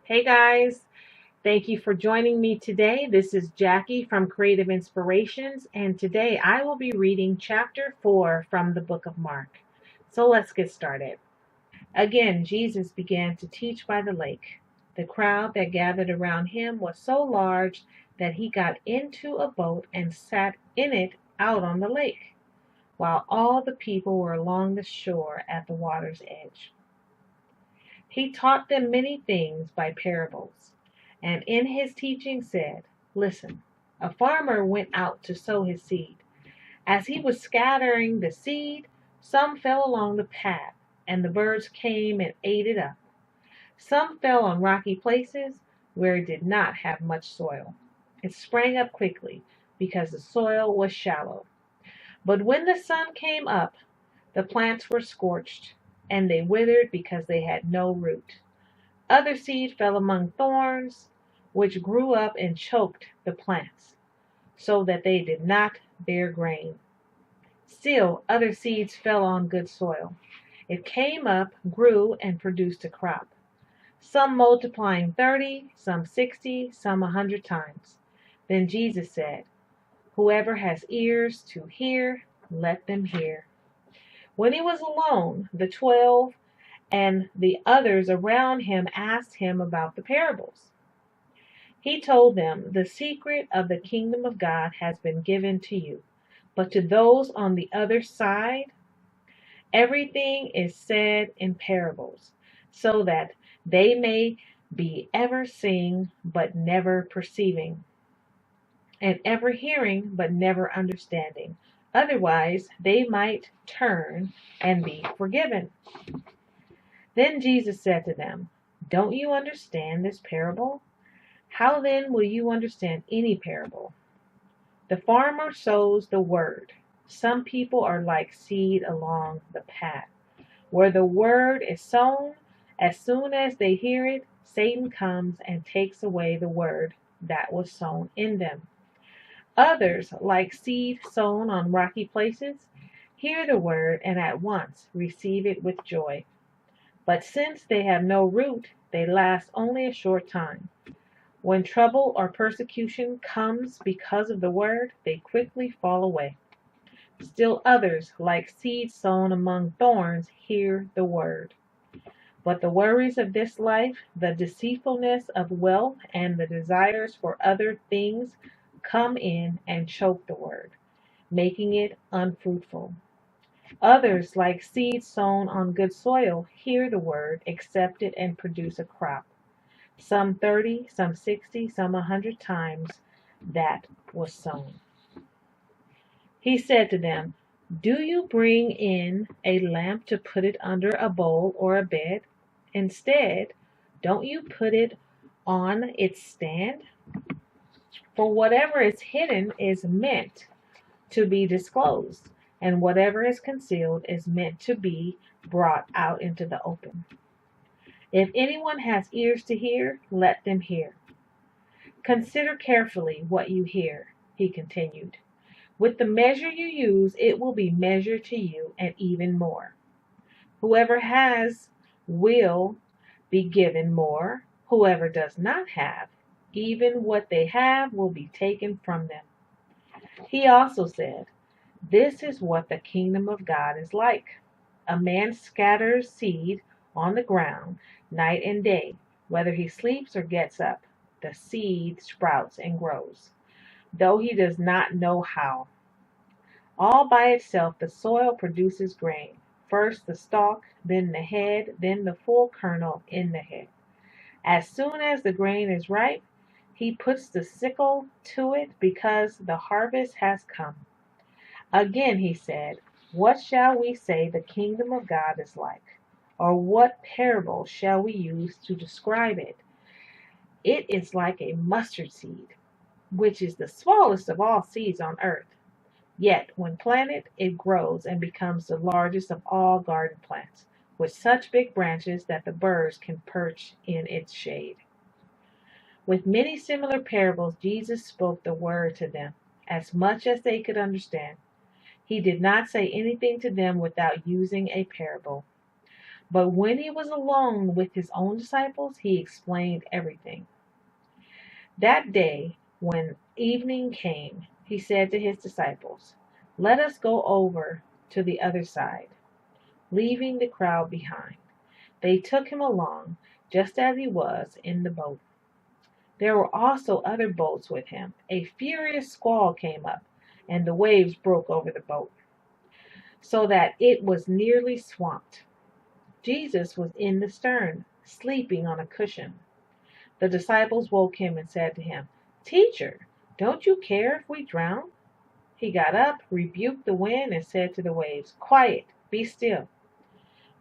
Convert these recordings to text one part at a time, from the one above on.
Hey guys, thank you for joining me today. This is Jackie from Creative Inspirations, and today I will be reading chapter 4 from the book of Mark. So let's get started. Again, Jesus began to teach by the lake. The crowd that gathered around him was so large that he got into a boat and sat in it out on the lake, while all the people were along the shore at the water's edge. He taught them many things by parables, and in his teaching said, "Listen, a farmer went out to sow his seed. As he was scattering the seed, some fell along the path, and the birds came and ate it up. Some fell on rocky places where it did not have much soil. It sprang up quickly because the soil was shallow. But when the sun came up, the plants were scorched, and they withered because they had no root. Other seed fell among thorns, which grew up and choked the plants, so that they did not bear grain. Still, other seeds fell on good soil. It came up, grew, and produced a crop, some multiplying 30, some 60, some 100 times. Then Jesus said, "Whoever has ears to hear, let them hear." When he was alone, the 12 and the others around him asked him about the parables. He told them, "The secret of the kingdom of God has been given to you, but to those on the other side, everything is said in parables, so that they may be ever seeing but never perceiving, and ever hearing but never understanding. Otherwise, they might turn and be forgiven." Then Jesus said to them, "Don't you understand this parable? How then will you understand any parable? The farmer sows the word. Some people are like seed along the path. Where the word is sown, as soon as they hear it, Satan comes and takes away the word that was sown in them. Others, like seed sown on rocky places, hear the word and at once receive it with joy. But since they have no root, they last only a short time. When trouble or persecution comes because of the word, they quickly fall away. Still others, like seed sown among thorns, hear the word. But the worries of this life, the deceitfulness of wealth, and the desires for other things come in and choke the word, making it unfruitful. Others, like seed sown on good soil, hear the word, accept it, and produce a crop. Some 30, some 60, some 100 times that was sown. He said to them, "Do you bring in a lamp to put it under a bowl or a bed? Instead, don't you put it on its stand? For whatever is hidden is meant to be disclosed, and whatever is concealed is meant to be brought out into the open. If anyone has ears to hear, let them hear. Consider carefully what you hear," he continued. "With the measure you use, it will be measured to you, and even more. Whoever has will be given more. Whoever does not have, even what they have will be taken from them." He also said, "This is what the kingdom of God is like. A man scatters seed on the ground night and day. Whether he sleeps or gets up, the seed sprouts and grows, though he does not know how. All by itself the soil produces grain, first the stalk, then the head, then the full kernel in the head. As soon as the grain is ripe, he puts the sickle to it because the harvest has come." Again he said, "What shall we say the kingdom of God is like? Or what parable shall we use to describe it? It is like a mustard seed, which is the smallest of all seeds on earth. Yet when planted, it grows and becomes the largest of all garden plants, with such big branches that the birds can perch in its shade." With many similar parables, Jesus spoke the word to them, as much as they could understand. He did not say anything to them without using a parable. But when he was alone with his own disciples, he explained everything. That day, when evening came, he said to his disciples, "Let us go over to the other side," leaving the crowd behind. They took him along, just as he was in the boat. There were also other boats with him. A furious squall came up, and the waves broke over the boat, so that it was nearly swamped. Jesus was in the stern, sleeping on a cushion. The disciples woke him and said to him, "Teacher, don't you care if we drown?" He got up, rebuked the wind, and said to the waves, "Quiet, be still."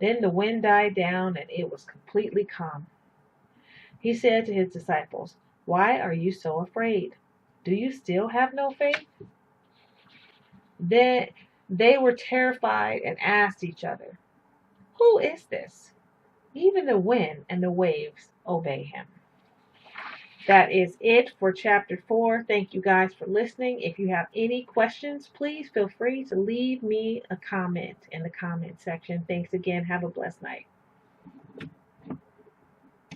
Then the wind died down, and it was completely calm. He said to his disciples, "Why are you so afraid? Do you still have no faith?" Then they were terrified and asked each other, "Who is this? Even the wind and the waves obey him." That is it for chapter 4. Thank you guys for listening. If you have any questions, please feel free to leave me a comment in the comment section. Thanks again. Have a blessed night.